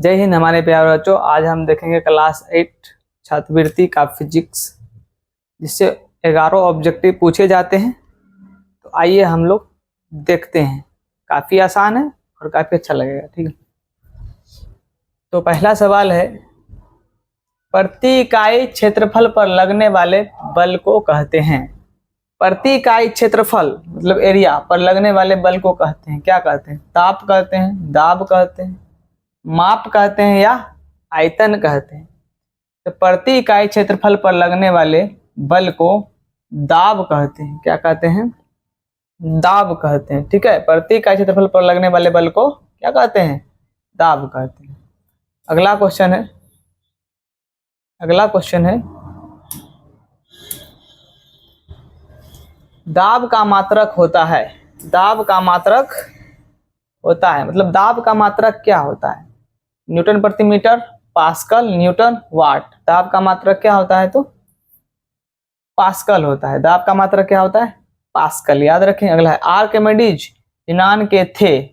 जय हिंद हमारे प्यारे बच्चों। आज हम देखेंगे क्लास 8 छात्रवृत्ति का फिजिक्स, जिससे 11 ऑब्जेक्टिव पूछे जाते हैं। तो आइए हम लोग देखते हैं। काफ़ी आसान है और काफ़ी अच्छा लगेगा। ठीक है, तो पहला सवाल है, प्रति इकाई क्षेत्रफल पर लगने वाले बल को कहते हैं। प्रति इकाई क्षेत्रफल मतलब एरिया पर लगने वाले बल को कहते हैं, क्या कहते हैं? ताप कहते हैं, दाब कहते हैं, माप कहते हैं या आयतन कहते हैं। तो प्रति इकाई क्षेत्रफल पर लगने वाले बल को दाब कहते हैं। क्या कहते हैं? दाब कहते हैं। ठीक है, प्रति इकाई क्षेत्रफल पर लगने वाले बल को क्या कहते हैं? दाब कहते हैं। अगला क्वेश्चन है, दाब का मात्रक होता है। दाब का मात्रक होता है मतलब दाब का मात्रक क्या होता है? न्यूटन प्रति मीटर, पास्कल, न्यूटन, वाट। दाब का मात्रक क्या होता है? तो पास्कल होता है। दाब का मात्रक क्या होता है? पास्कल। याद रखें। अगला है, आर्किमिडीज यूनान के थे।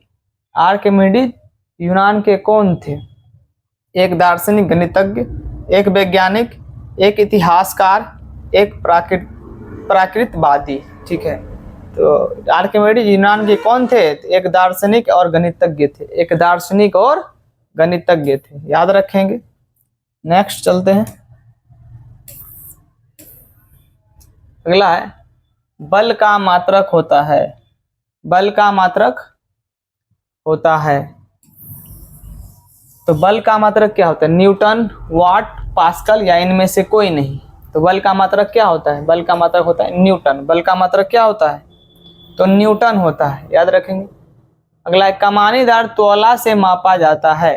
आर्किमिडीज यूनान के कौन थे? एक दार्शनिक गणितज्ञ, एक वैज्ञानिक, एक इतिहासकार, एक प्राकृतवादी। ठीक है, तो आर्किमिडीज यूनान के कौन थे? एक दार्शनिक और गणितज्ञ थे। एक दार्शनिक और गणितज्ञ थे। याद रखेंगे। नेक्स्ट चलते हैं। अगला है, बल का मात्रक होता है। बल का मात्रक होता है। तो बल का मात्रक क्या होता है? न्यूटन, वाट, पास्कल या इनमें से कोई नहीं। तो बल का मात्रक क्या होता है? बल का मात्रक होता है न्यूटन। बल का मात्रक क्या होता है? तो न्यूटन होता है। याद रखेंगे। अगला है, कमानीदार तौला से मापा जाता है।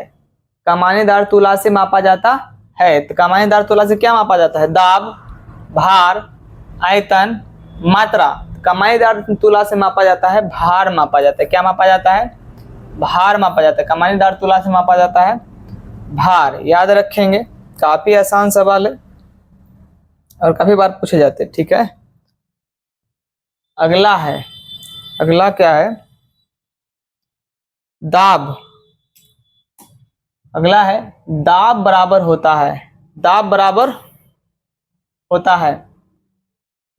कमानीदार तुला से मापा जाता है। तो कमानीदार तुला से क्या मापा जाता है? दाब, भार, आयतन, मात्रा। कमानीदार तुला से मापा जाता है भार मापा जाता है। क्या मापा जाता है? भार मापा जाता है। कमानीदार तुला से मापा जाता है भार। याद रखेंगे। काफी आसान सवाल है और काफी बार पूछे जाते हैं। ठीक है, अगला क्या है? दाब। अगला है, दाब बराबर होता है। दाब बराबर होता है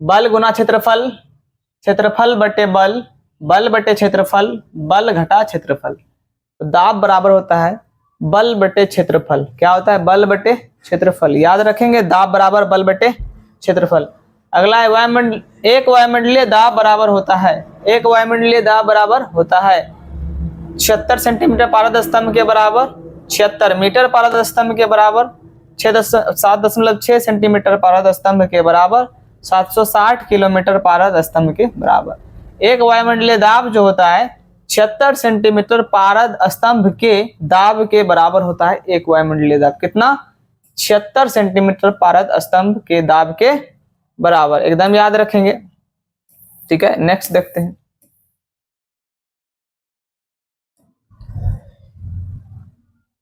बल गुना क्षेत्रफल, क्षेत्रफल बटे बल, बल बटे क्षेत्रफल, बल घटा क्षेत्रफल। तो दाब बराबर होता है बल बटे क्षेत्रफल। क्या होता है? बल बटे क्षेत्रफल। याद रखेंगे। दाब बराबर बल बटे क्षेत्रफल। अगला है, एक वायुमंडलीय दाब बराबर होता है। एक वायुमंडलीय दाब बराबर होता है 76 सेंटीमीटर पारद स्तंभ के बराबर, 76 मीटर पारद स्तंभ के बराबर, 7.6 सेंटीमीटर पारद स्तंभ के बराबर, 760 किलोमीटर पारद स्तंभ के बराबर। एक वायुमंडलीय दाब जो होता है 76 सेंटीमीटर पारद स्तंभ के दाब के बराबर होता है। एक वायुमंडलीय दाब कितना? 76 सेंटीमीटर पारद स्तंभ के दाब के बराबर। एकदम याद रखेंगे। ठीक है, नेक्स्ट देखते हैं।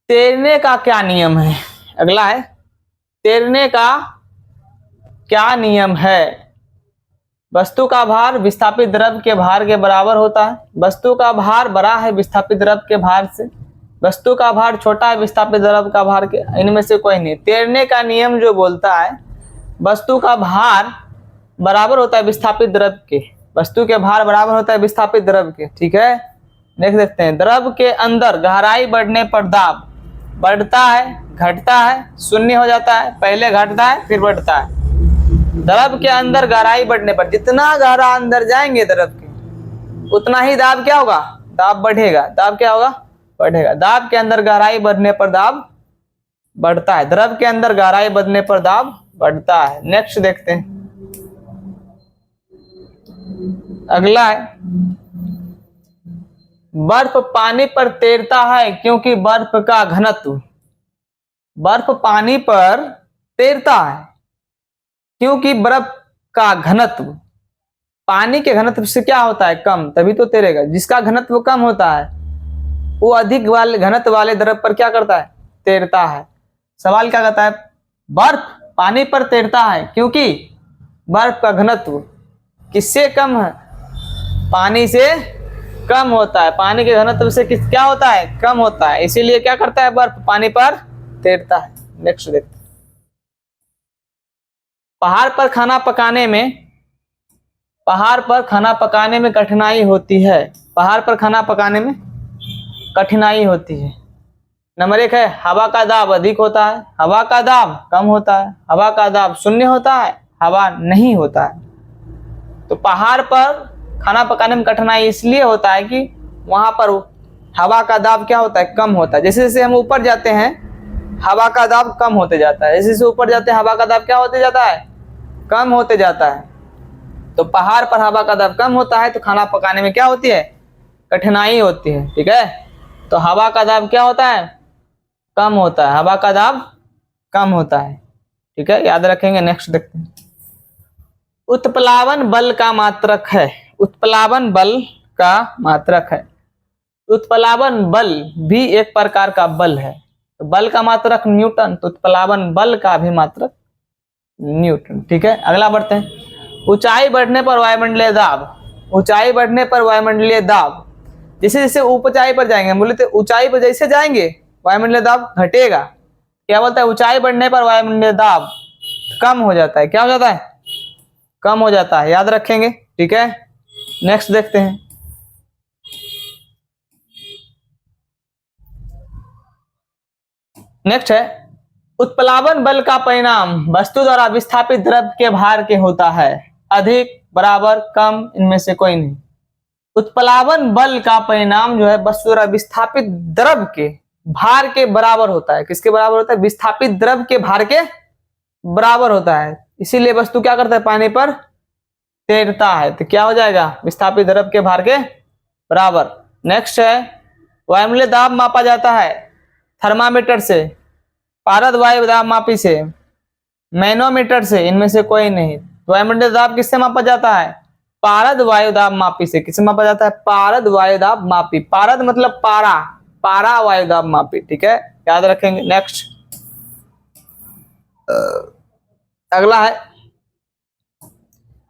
तैरने का क्या नियम है? अगला है, तैरने का क्या नियम है? वस्तु का भार विस्थापित द्रव के भार के बराबर होता है। वस्तु का भार बड़ा है विस्थापित द्रव के भार से, वस्तु का भार छोटा है विस्थापित द्रव का भार के, इनमें से कोई नहीं। तैरने का नियम जो बोलता है वस्तु का भार बराबर होता है विस्थापित द्रव के। वस्तु के भार बराबर होता है विस्थापित द्रव के। ठीक है, नेक्स्ट देखते हैं। द्रव के अंदर गहराई बढ़ने पर दाब बढ़ता है, घटता है, शून्य हो जाता है, पहले घटता है फिर बढ़ता है। द्रव के अंदर गहराई बढ़ने पर, जितना गहरा अंदर जाएंगे द्रव के, उतना ही दाब क्या होगा? दाब बढ़ेगा। दाब क्या होगा? बढ़ेगा। दाब के अंदर गहराई बढ़ने पर दाब बढ़ता है। द्रव के अंदर गहराई बढ़ने पर दाब बढ़ता है। नेक्स्ट देखते हैं। अगला है, बर्फ पानी पर तैरता है क्योंकि बर्फ का घनत्व। बर्फ पानी पर तैरता है क्योंकि बर्फ का घनत्व पानी के घनत्व से क्या होता है? कम, तभी तो तैरेगा। जिसका घनत्व कम होता है वो अधिक वाले घनत्व वाले द्रव पर क्या करता है? तैरता है। सवाल क्या कहता है? बर्फ पानी पर तैरता है क्योंकि बर्फ का घनत्व किससे कम है? पानी से कम होता है, पानी के घनत्व से क्या होता है, कम होता है, इसीलिए क्या करता है, बर्फ पानी पर तैरता है। नेक्स्ट देखते हैं, पहाड़ पर खाना पकाने में कठिनाई होती है। पहाड़ पर खाना पकाने में कठिनाई होती है। नंबर 1 है हवा का दाब अधिक होता है, हवा का दाब कम होता है, हवा का दाब शून्य होता है, हवा नहीं होता है। तो पहाड़ पर खाना पकाने में कठिनाई इसलिए होता है कि वहां पर हवा का दाब क्या होता है, कम होता है। जैसे जैसे हम ऊपर जाते हैं हवा का दाब कम होते जाता है, जैसे जैसे ऊपर जाते हैं हवा का दाब क्या होते जाता है, कम होते जाता है। तो पहाड़ पर हवा का दाब कम होता है तो खाना पकाने में क्या होती है, कठिनाई होती है। ठीक है, तो हवा का दाब क्या होता है, कम होता है, हवा का दाब कम होता है। ठीक है, याद रखेंगे। नेक्स्ट देखते हैं, उत्प्लावन बल का मात्रक है। उत्प्लावन बल का मात्रक है। उत्प्लावन बल भी एक प्रकार का बल है। तो बल का मात्रक न्यूटन, तो उत्प्लावन बल का भी मात्रक न्यूटन। ठीक है, अगला बढ़ते हैं, ऊंचाई बढ़ने पर वायुमंडलीय दाब। ऊंचाई बढ़ने पर वायुमंडलीय दाब, जैसे जैसे ऊंचाई पर जाएंगे, बोले तो ऊंचाई पर जैसे जाएंगे वायुमंडलीय दाब घटेगा। क्या बोलता है, ऊंचाई बढ़ने पर वायुमंडलीय दाब कम हो जाता है। क्या हो जाता है, कम हो जाता है, याद रखेंगे। ठीक है, नेक्स्ट देखते हैं, नेक्स्ट है उत्प्लावन बल का परिणाम वस्तु द्वारा विस्थापित द्रव के भार के होता है। अधिक, बराबर, कम, इनमें से कोई नहीं। उत्प्लावन बल का परिणाम जो है वस्तु द्वारा विस्थापित द्रव के भार के बराबर होता है। किसके बराबर होता है, विस्थापित द्रव के भार के बराबर होता है। इसीलिए वस्तु क्या करता है, पानी पर तैरता है। तो क्या हो जाएगा, विस्थापित द्रव के भार के बराबर। नेक्स्ट है वायुमंडलीय दाब मापा जाता है थर्मामीटर से, पारद वायु दाब मापी से, मैनोमीटर से, इनमें से कोई नहीं। वायुमंडलीय दाब किससे मापा जाता है, पारद वायु दाब मापी से। किससे मापा जाता है, पारद वायु दाब मापी। पारद मतलब पारा, पारा वायु दाब मापी। ठीक है, याद रखेंगे। नेक्स्ट अगला है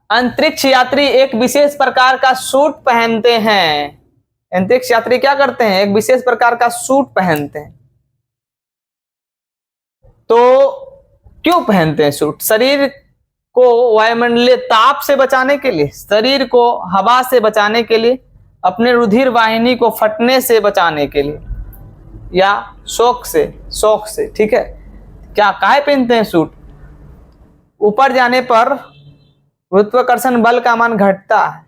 अंतरिक्ष यात्री एक विशेष प्रकार का सूट पहनते हैं। अंतरिक्ष यात्री क्या करते हैं, एक विशेष प्रकार का सूट पहनते हैं। तो क्यों पहनते हैं सूट, शरीर को वायुमंडलीय ताप से बचाने के लिए, शरीर को हवा से बचाने के लिए, अपने रुधिर वाहिनी को फटने से बचाने के लिए, या शौक से। ठीक है, क्या काहे पहनते हैं सूट, ऊपर जाने पर गुरुत्वाकर्षण बल का मान घटता है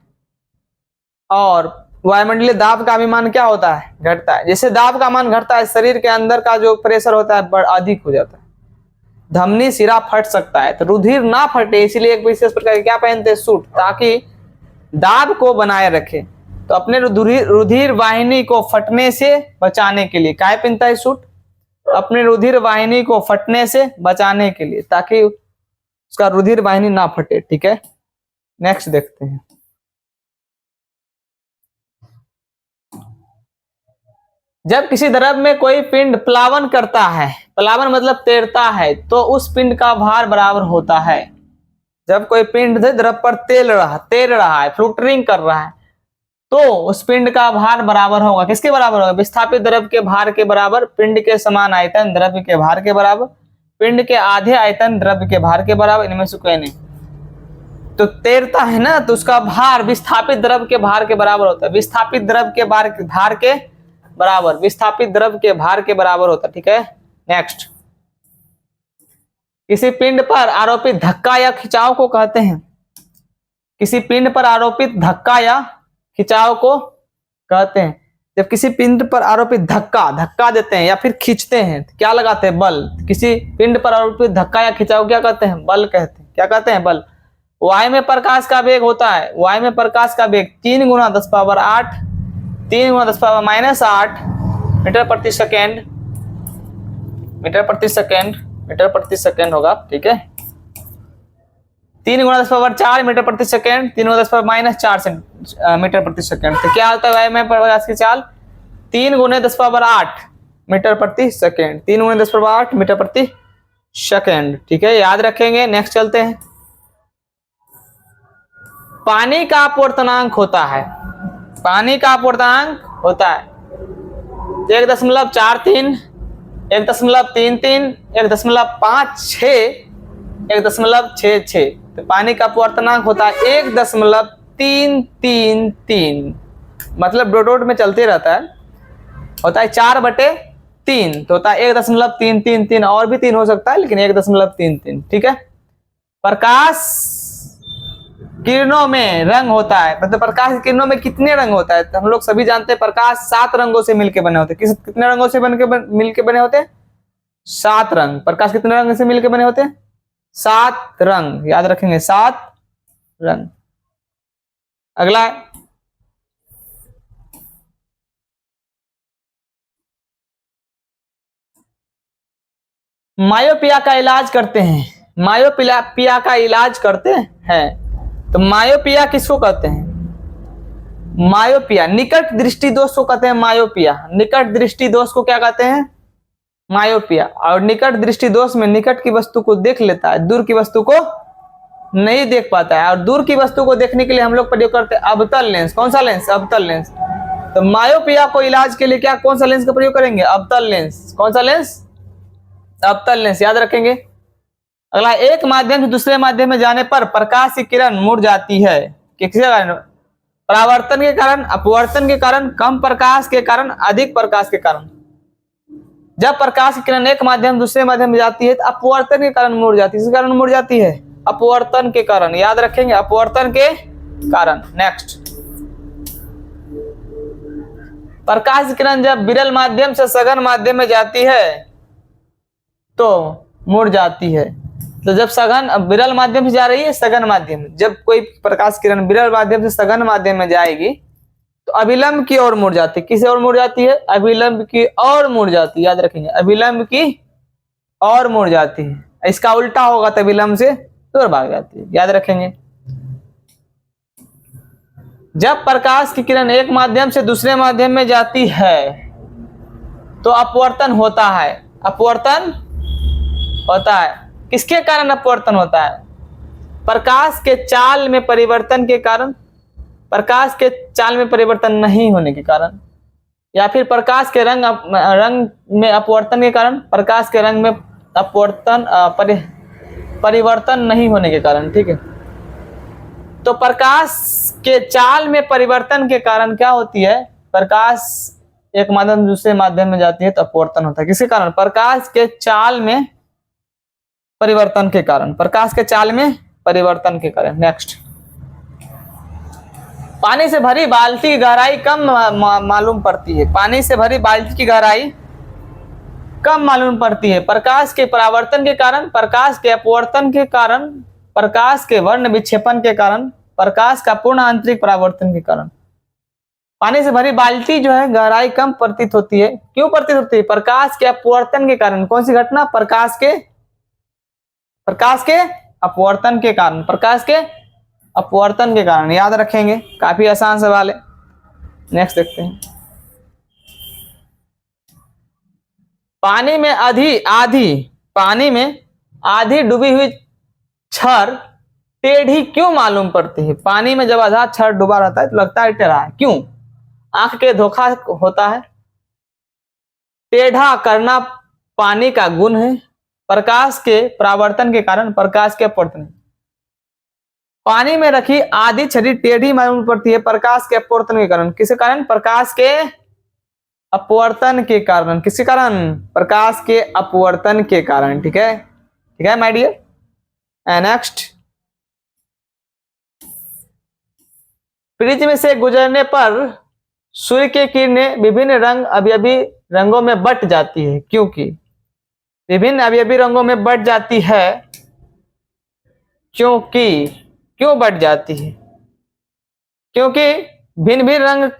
और वायुमंडलीय दाब का भी मान क्या होता है, घटता है। जैसे दाब का मान घटता है शरीर के अंदर का जो प्रेशर होता है बड़ा अधिक हो जाता है, धमनी सिरा फट सकता है। तो रुधिर ना फटे इसलिए एक विशेष प्रकार क्या पहनते हैं, सूट, ताकि दाब को बनाए रखे। तो अपने रुधिर वाहिनी को फटने से बचाने के लिए क्या पहनता है सूट, अपने रुधिर वाहिनी को फटने से बचाने के लिए, ताकि उसका रुधिर वाहिनी ना फटे। ठीक है, नेक्स्ट देखते हैं, जब किसी द्रव में कोई पिंड प्लावन करता है, प्लावन मतलब तैरता है, तो उस पिंड का भार बराबर होता है। जब कोई पिंड द्रव पर तैर रहा है, फ्लूटरिंग कर रहा है, तो उस पिंड का भार बराबर होगा, किसके बराबर होगा, विस्थापित द्रव के भार के बराबर, पिंड के समान आयतन द्रव्य के भार के बराबर, पिंड के आधे आयतन द्रव्य के भार के बराबर, इनमें से कोई नहीं। तो तैरता है ना, तो उसका भार विस्थापित द्रव के भार के बराबर होता है। विस्थापित द्रव के भार के बराबर, विस्थापित द्रव के भार के बराबर होता है। ठीक है, नेक्स्ट, किसी पिंड पर आरोपित धक्का या खिंचाव को कहते हैं। किसी पिंड पर आरोपित धक्का या खिंचाव को कहते हैं। जब किसी पिंड पर आरोपित धक्का देते हैं या फिर खींचते हैं तो क्या लगाते हैं, बल। किसी पिंड पर आरोपित धक्का या खिंचाव क्या कहते हैं, बल कहते हैं। क्या कहते हैं, बल। वायु में प्रकाश का वेग होता है, वायु में प्रकाश का वेग 3 × 10⁸ 3 × 10⁻⁸ मीटर प्रति सेकेंड, मीटर प्रति सेकेंड होगा। ठीक है, 3 × 10⁴ मीटर प्रति सेकेंड, 3 × 10⁻⁴ मीटर प्रति सेकेंड। तो क्या होता है वायु में प्रकाश की चाल, 3 × 10⁸ मीटर प्रति सेकेंड, 3 × 10⁸ मीटर प्रति सेकेंड। ठीक है, याद रखेंगे। नेक्स्ट चलते हैं, पानी का अपवर्तनांक होता है, पानी का अपवर्तनांक होता है 1.43, 1.33, 1.56, 1.66। तो पानी का अपवर्तनांक होता है 1.333, मतलब डॉट डॉट में चलते रहता है, होता है 4/3, तो होता है 1.333, और भी 3 हो सकता है लेकिन 1.33, ठीक है। प्रकाश किरणों में रंग होता है, मतलब प्रकाश किरणों में कितने रंग होता है? तो हम लोग सभी जानते हैं प्रकाश 7 रंगों से मिलकर बने होते हैं। कितने रंगों से मिलकर बने होते हैं? 7 रंग। प्रकाश कितने रंग से मिलकर बने होते हैं? 7 रंग, याद रखेंगे 7 रंग। अगला है मायोपिया का इलाज करते हैं, मायोपिया का इलाज करते हैं। तो मायोपिया किसको कहते हैं? मायोपिया निकट दृष्टि दोष को कहते हैं मायोपिया। निकट दृष्टि दोष को क्या कहते हैं? मायोपिया। और निकट दृष्टि दोष में निकट की वस्तु को देख लेता है, दूर की वस्तु को नहीं देख पाता है। और दूर की वस्तु को देखने के लिए हम लोग प्रयोग करते हैं अवतल लेंस। कौन सा लेंस? अवतल लेंस। तो मायोपिया को इलाज के लिए क्या कौन सा लेंस का प्रयोग करेंगे? अवतल लेंस। कौन सा लेंस? अवतल लेंस, याद रखेंगे। अगला, एक माध्यम से दूसरे माध्यम में जाने पर प्रकाश की किरण मुड़ जाती है, किसके कारण? परावर्तन के कारण, अपवर्तन के कारण, कम प्रकाश के कारण, अधिक प्रकाश के कारण। जब प्रकाश की किरण एक माध्यम दूसरे माध्यम में जाती है तो अपवर्तन के कारण मुड़ जाती है। किस कारण मुड़ जाती है? अपवर्तन के कारण, याद रखेंगे, अपवर्तन के कारण। नेक्स्ट, प्रकाश की किरण जब विरल माध्यम से सघन माध्यम में जाती है तो मुड़ जाती है। तो जब सघन विरल माध्यम से जा रही है सघन माध्यम, जब कोई प्रकाश किरण विरल माध्यम से सघन माध्यम में जाएगी तो अभिलंब की ओर मुड़ जाती है। किस ओर मुड़ जाती है? अभिलंब की ओर मुड़ जाती है, याद रखेंगे, अभिलंब की ओर मुड़ जाती है। इसका उल्टा होगा तो अभिलंब से दूर भाग जाती है, याद रखेंगे। जब प्रकाश की किरण एक माध्यम से दूसरे माध्यम में जाती है तो अपवर्तन होता है। अपवर्तन होता है। किसके कारण अपवर्तन होता है? प्रकाश के चाल में परिवर्तन के कारण, प्रकाश के चाल में परिवर्तन नहीं होने के कारण, या फिर प्रकाश के रंग में अपवर्तन के कारण, प्रकाश के रंग में अपवर्तन परिवर्तन नहीं होने के कारण, ठीक है। तो प्रकाश के चाल में परिवर्तन के कारण क्या होती है? प्रकाश एक माध्यम से दूसरे माध्यम में जाती है तो अपवर्तन होता है। किसके कारण? प्रकाश के चाल में परिवर्तन के कारण, प्रकाश के चाल में परिवर्तन के कारण। नेक्स्ट, पानी से भरी बाल्टी की गहराई कम मालूम पड़ती है। पानी से भरी बाल्टी की गहराई कम मालूम पड़ती है प्रकाश के परावर्तन के कारण, प्रकाश के अपवर्तन के कारण, प्रकाश के वर्ण विक्षेपण के कारण, प्रकाश का पूर्ण आंतरिक परावर्तन के कारण। पानी से भरी बाल्टी जो है गहराई कम प्रतीत होती है। क्यों प्रतीत होती है? प्रकाश के अपवर्तन के कारण। कौन सी घटना? प्रकाश के अपवर्तन के कारण, प्रकाश के अपवर्तन के कारण, याद रखेंगे। काफी आसान सवाल है। नेक्स्ट देखते हैं, पानी में आधी डूबी हुई छड़ टेढ़ी क्यों मालूम पड़ती है? पानी में जब आधा छड़ डूबा रहता है तो लगता है टेढ़ा है, क्यों? आंख के धोखा होता है। टेढ़ा करना पानी का गुण है। प्रकाश के परावर्तन के कारण, प्रकाश के अपवर्तन। पानी में रखी आधी छड़ी टेढ़ी मालूम पड़ती है प्रकाश के अपवर्तन के कारण। किसके कारण? प्रकाश के अपवर्तन के कारण। किसके कारण? प्रकाश के अपवर्तन के कारण, ठीक है, ठीक है माय डियर। नेक्स्ट, प्रिज्म में से गुजरने पर सूर्य की किरणें विभिन्न रंग अवयवी रंगों में बट जाती है। क्योंकि विभिन्न अवयवी रंगों में बट जाती है, क्यों बट जाती है? क्योंकि भिन्न भिन्न रंग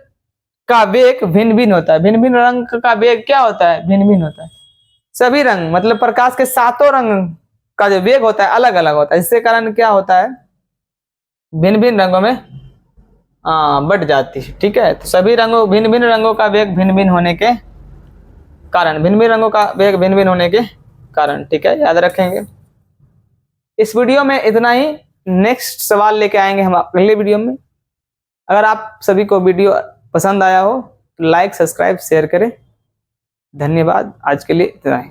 का वेग भिन्न भिन्न होता है। भिन्न भिन्न रंग का वेग क्या होता है? भिन्न भिन्न होता है। सभी रंग मतलब प्रकाश के 7 रंग का जो वेग होता है अलग अलग होता है। इसके कारण क्या होता है? भिन्न भिन्न रंगों में बट जाती है, ठीक है। तो सभी रंगों भिन्न भिन्न रंगों का वेग भिन्न भिन्न होने के कारण, भिन्न भिन्न रंगों का वेग भिन्न भिन्न होने के कारण, ठीक है, याद रखेंगे। इस वीडियो में इतना ही। नेक्स्ट सवाल लेके आएंगे हम अगले वीडियो में। अगर आप सभी को वीडियो पसंद आया हो तो लाइक, सब्सक्राइब, शेयर करें। धन्यवाद। आज के लिए इतना ही।